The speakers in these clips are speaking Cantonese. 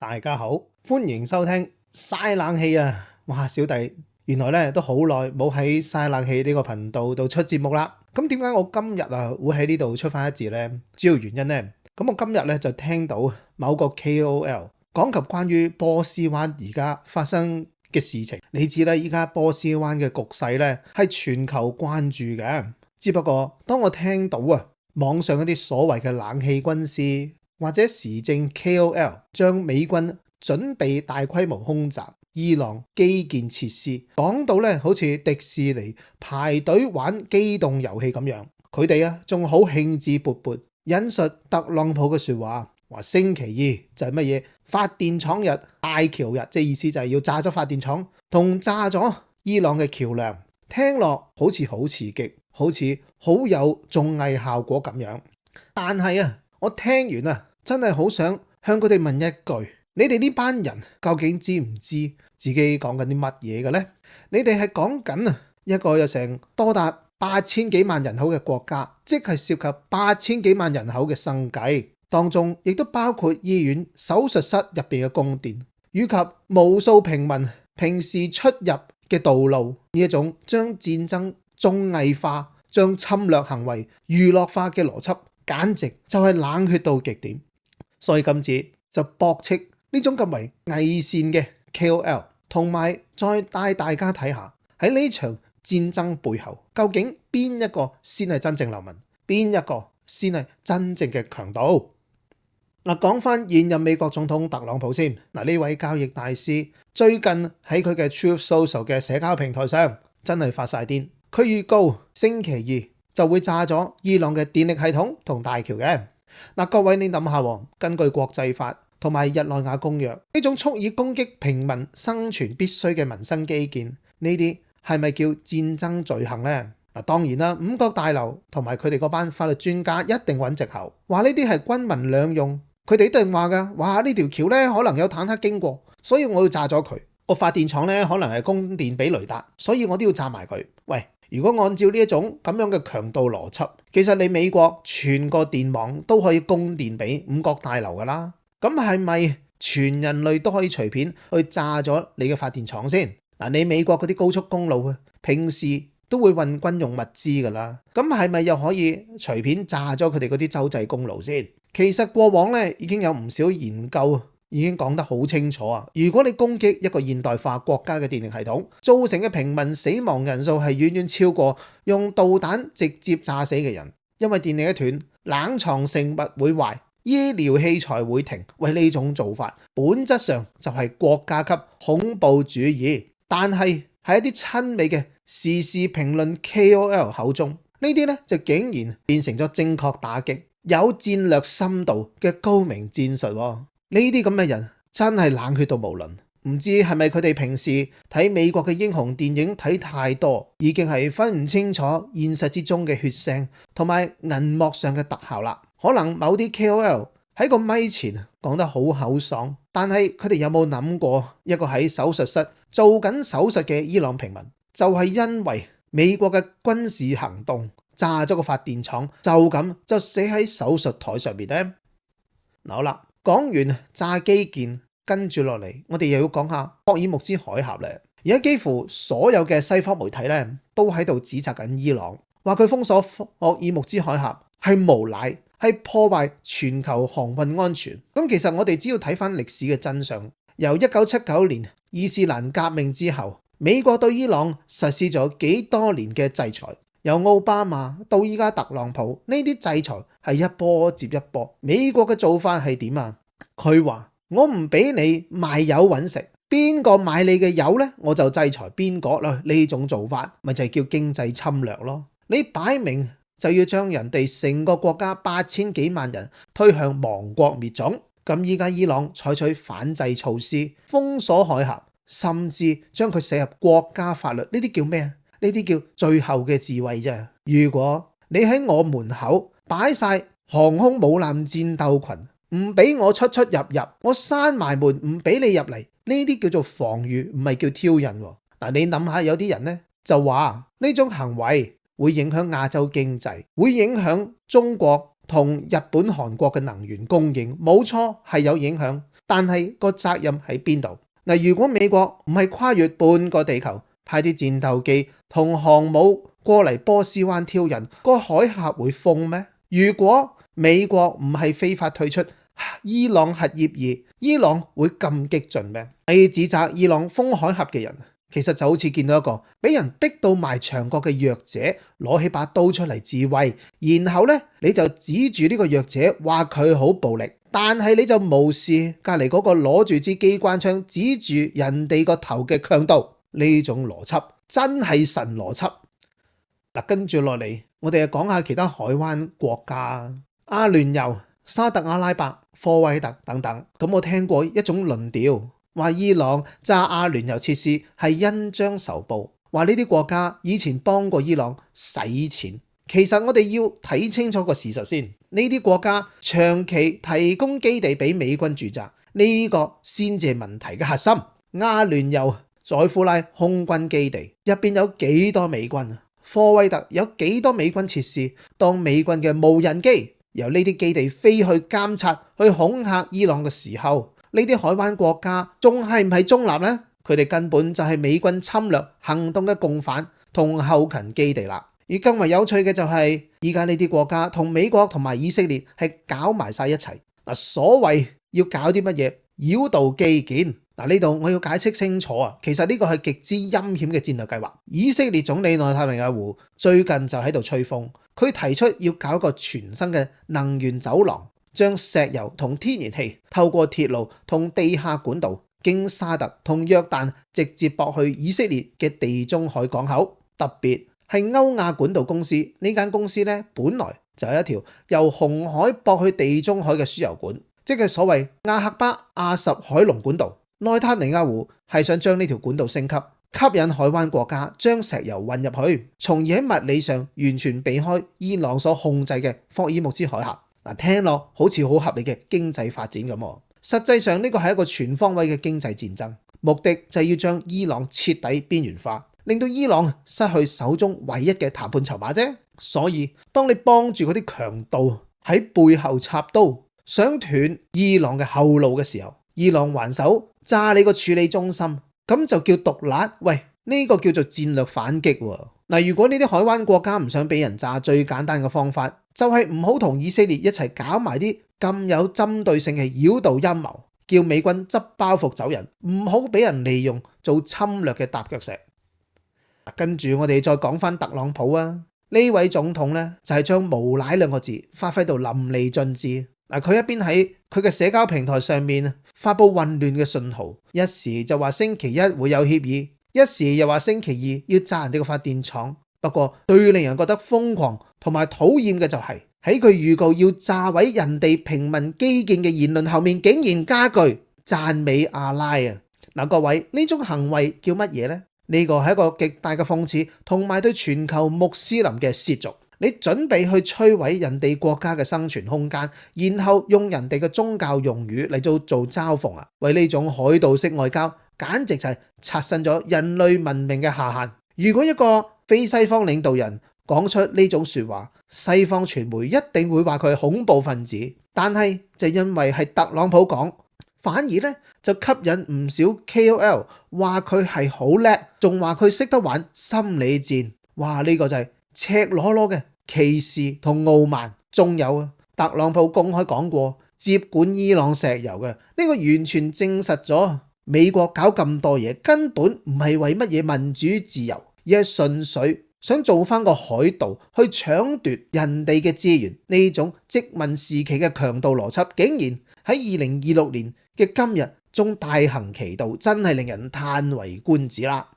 大家好，歡迎收聽晒冷氣啊！哇，小弟原來咧都好耐冇喺晒冷氣呢個頻道度出節目啦。咁點解我今日會喺呢度出翻一節呢？主要原因呢，咁我今日咧就聽到某個 KOL 講及關於波斯灣而家發生嘅事情。你知啦，依家波斯灣嘅局勢咧係全球關注嘅。只不過當我聽到網上一啲所謂嘅冷氣軍師或者時政 KOL 將美軍準備大規模空襲伊朗基建設施講到咧好似迪士尼排隊玩機動遊戲咁樣，佢哋仲好興致勃勃引述特朗普嘅說話，話星期二就係乜嘢發電廠日、大橋日，即係意思就係要炸咗發電廠同炸咗伊朗嘅橋樑，聽落好似好刺激，好似好有綜藝效果咁樣。但係我聽完真係好想向佢哋問一句，你哋呢班人究竟知唔知自己講緊啲乜嘢嘅呢？你哋係講緊一個有成多達8000幾萬人口嘅國家，即係涉及8000幾萬人口嘅生計，當中亦都包括醫院、手術室入邊嘅供電，以及無數平民平時出入嘅道路。呢一種將戰爭綜藝化、將侵略行為娛樂化嘅邏輯，簡直就係冷血到極點。所以今次就駁斥呢種咁為偽善嘅 KOL， 同埋再帶大家睇下喺呢場戰爭背後，究竟邊一個先係真正流民，邊一個先係真正嘅強盜。講翻現任美國總統特朗普先。呢位交易大師最近喺佢嘅 Truth Social 嘅社交平台上真係發晒癲，佢預告星期二就會炸咗伊朗嘅電力系統同大橋嘅。各位你諗下，根據國際法同埋日內瓦公約，呢種蓄意攻擊平民生存必須嘅民生基建，呢啲係咪叫戰爭罪行呢？當然啦，五角大樓同埋佢哋嗰班法律專家一定揾藉口，話呢啲係軍民兩用。佢哋一定話噶，哇，呢條橋呢可能有坦克經過，所以我要炸咗佢。個發電廠呢可能係供電俾雷達，所以我都要炸埋佢。喂，如果按照呢一種咁樣嘅強盜邏輯，其實你美國全個電網都可以供電俾五角大樓噶啦，咁係咪全人類都可以隨便去炸咗你嘅發電廠先？你美國嗰啲高速公路平時都會運軍用物資噶啦，咁係咪又可以隨便炸咗佢哋嗰啲州際公路先？其實過往已經有唔少研究已經講得好清楚如果你攻擊一個現代化國家嘅電力系統，造成嘅平民死亡人數係遠遠超過用導彈直接炸死嘅人，因為電力一斷，冷藏食物會壞，醫療器材會停。喂，呢種做法本質上就係國家級恐怖主義，但係喺一啲親美嘅時事評論 KOL 口中，呢啲呢就竟然變成咗正確打擊有戰略深度嘅高明戰術。呢啲咁嘅人真係冷血到無倫，唔知係咪佢哋平時睇美國嘅英雄電影睇太多，已經係分唔清楚現實之中嘅血腥同埋銀幕上嘅特效啦。可能某啲 KOL 喺個咪前講得好口爽，但係佢哋有冇諗過一個喺手術室做緊手術嘅伊朗平民，就係因為美國嘅軍事行動炸咗個發電廠，就咁就死喺手術台上面呢？好啦，講完炸基建，跟住落嚟我哋又要講下霍爾木茲海峽咧。而家幾乎所有嘅西方媒體咧都喺度指責緊伊朗，話佢封鎖霍爾木茲海峽係無賴，係破壞全球航運安全。咁其實我哋只要睇翻歷史嘅真相，由1979年伊斯蘭革命之後，美國對伊朗實施咗幾多年嘅制裁，由奧巴馬到依家特朗普，呢啲制裁係一波接一波。美國嘅做法係點啊？佢話我唔俾你賣油揾食，邊個買你嘅油呢，我就制裁邊個啦。呢種做法咪就係叫經濟侵略咯。你擺明就要將人哋成個國家8000幾萬人推向亡國滅種。咁依家伊朗採取反制措施，封鎖海峽，甚至將佢寫入國家法律，呢啲叫咩啊？呢啲叫最後嘅智慧啫。如果你喺我門口擺晒航空母艦戰鬥群，唔俾我出出入入，我閂埋門唔俾你入嚟，呢啲叫做防禦，唔係叫挑釁。你諗下，有啲人呢就話呢種行為會影響亞洲經濟，會影響中國同日本、韓國嘅能源供應。冇錯，係有影響，但係個責任喺邊度？嗱，如果美國唔係跨越半個地球，派啲戰鬥機同航母過嚟波斯灣挑釁，個海峽會封咩？如果美國唔係非法退出伊朗核協議，伊朗會咁激進咩？你指責伊朗封海峽嘅人，其實就好似見到一個俾人逼到埋牆角嘅弱者，攞起把刀出嚟自衛，然後呢，你就指住呢個弱者話佢好暴力，但係你就無視隔籬嗰個攞住支機關槍指住人哋個頭嘅強盜。呢種邏輯真係神邏輯。嗱，跟住落嚟，我哋就講下其他海灣國家，阿聯酋、沙特阿拉伯、科威特等等。咁我聽過一種論調，話伊朗炸阿聯酋設施係恩將仇報，話呢啲國家以前幫過伊朗洗錢。其實我哋要睇清楚個事實先，呢啲國家長期提供基地俾美軍駐紮，呢個先至係問題嘅核心。阿聯酋宰夫拉空軍基地入邊有幾多美軍啊？科威特有幾多美軍設施當美軍嘅無人機由呢啲基地飛去監察、去恐嚇伊朗嘅時候，呢啲海灣國家仲係唔係中立呢？佢哋根本就係美軍侵略行動嘅共犯同後勤基地啦。而更為有趣嘅就係依家呢啲國家同美國同埋以色列係搞埋晒一齊。嗱，所謂要搞啲乜嘢繞道基建，嗱，呢度我要解釋清楚啊。其實呢個係極之陰險嘅戰略計劃。以色列總理內塔尼亞胡最近就喺度吹風，佢提出要搞一個全新嘅能源走廊，將石油同天然氣透過鐵路同地下管道經沙特同約旦直接駁去以色列嘅地中海港口。特別係歐亞管道公司，呢間公司咧本來就有一條由紅海駁去地中海嘅輸油管，即係所謂亞克巴亞什海龍管道。內塔尼亞胡係想將呢條管道升級，吸引海灣國家將石油運入去，從而喺物理上完全避開伊朗所控制嘅霍爾木茲海峽。嗱，聽落好似好合理嘅經濟發展咁，實際上呢個係一個全方位嘅經濟戰爭，目的就係要將伊朗徹底邊緣化，令到伊朗失去手中唯一嘅談判籌碼啫。所以當你幫住嗰啲強盜喺背後插刀，想斷伊朗嘅後路嘅時候，伊朗還手炸你個處理中心，咁就叫毒辣。喂，呢個叫做戰略反擊喎。嗱，如果呢啲海灣國家唔想俾人炸，最簡單嘅方法就係唔好同以色列一齊搞埋啲咁有針對性嘅繞道陰謀，叫美軍執包袱走人，唔好俾人利用做侵略嘅踏腳石。跟住我哋再講翻特朗普啊，呢位總統呢，就係將無賴兩個字發揮到淋漓盡致。嗱，佢一邊喺佢嘅社交平台上面發佈混亂嘅信號，一時就話星期一會有協議，一時又話星期二要炸人哋個發電廠。不過最令人覺得瘋狂同埋討厭嘅就係喺佢預告要炸毀人哋平民基建嘅言論後面，竟然加句讚美阿拉啊！嗱，各位，呢種行為叫乜嘢呢？呢個係一個極大嘅諷刺，同埋對全球穆斯林嘅褻瀆。你準備去摧毀人哋國家嘅生存空間，然後用人哋嘅宗教用語嚟做嘲諷啊！為呢種海盜式外交，簡直就係刷新咗人類文明嘅下限。如果一個非西方領導人講出呢種說話，西方傳媒一定會話佢係恐怖分子。但係就因為係特朗普講，反而咧就吸引唔少 KOL 話佢係好叻，仲話佢識得玩心理戰。哇！呢個就係赤裸裸嘅歧視同傲慢。仲有啊，特朗普公開講過接管伊朗石油嘅，呢個完全證實咗美國搞咁多嘢根本唔係為乜嘢民主自由，而係純粹想做翻個海盜去搶奪人哋嘅資源。呢種殖民時期嘅強盜邏輯，竟然喺2026年嘅今日仲大行其道，真係令人嘆為觀止啦。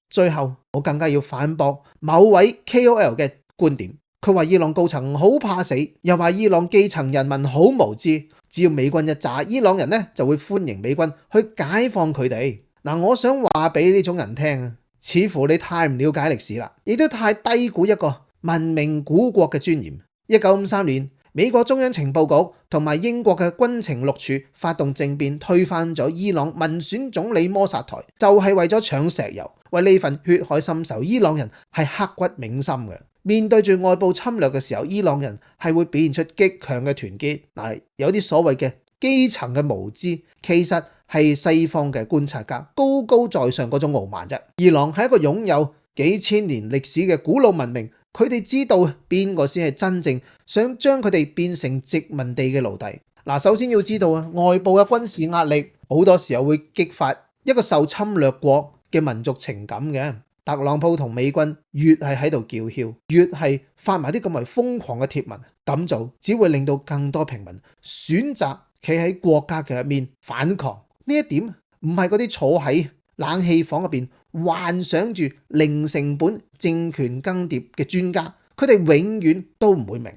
最後我更加要反駁某位 KOL 嘅觀點，佢話伊朗高層好怕死，又話伊朗基層人民好無知，只要美軍一炸，伊朗人呢就會歡迎美軍去解放佢哋。嗱，我想話俾呢種人聽啊，似乎你太唔了解歷史啦，亦都太低估一個文明古國嘅尊嚴。1953年，美國中央情報局同埋英國嘅軍情六處發動政變，推翻咗伊朗民選總理摩薩台，就係為咗搶石油。為呢份血海深仇，伊朗人係刻骨銘心嘅。面對住外部侵略嘅時候，伊朗人係會表現出極強嘅團結。有啲所謂嘅基層嘅無知，其實係西方嘅觀察家高高在上嗰種傲慢啫。伊朗係一個擁有幾千年歷史嘅古老文明，佢哋知道邊個先係真正想將佢哋變成殖民地嘅奴隸。嗱，首先要知道外部嘅軍事壓力好多時候會激發一個受侵略國嘅民族情感嘅。特朗普同美軍越係喺度叫囂，越係發埋啲咁為瘋狂嘅貼文，咁做只會令到更多平民選擇企喺國家嘅一面反抗。呢一點唔係嗰啲坐喺冷氣房入邊幻想住零成本政權更迭嘅專家，佢哋永遠都唔會明。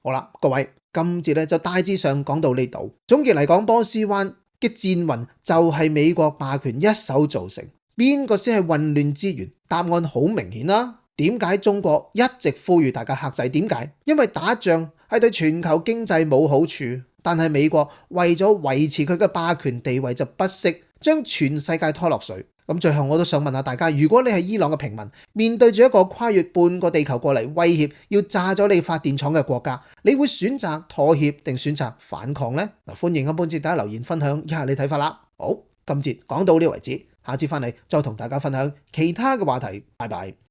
好啦，各位，今節咧就大致上講到呢度。總結嚟講，波斯灣嘅戰雲就係美國霸權一手造成。邊個先係混亂之源？答案好明顯啦。點解中國一直呼籲大家克制？點解？因為打仗係對全球經濟冇好處，但係美國為咗維持佢嘅霸權地位，就不惜將全世界拖落水。咁最後我都想問下大家，如果你係伊朗嘅平民，面對住一個跨越半個地球過嚟威脅要炸咗你發電廠嘅國家，你會選擇妥協定選擇反抗呢？歡迎今次大家留言分享一下你睇法啦。好，今節講到呢為止。下次翻嚟再同大家分享其他嘅話題，拜拜。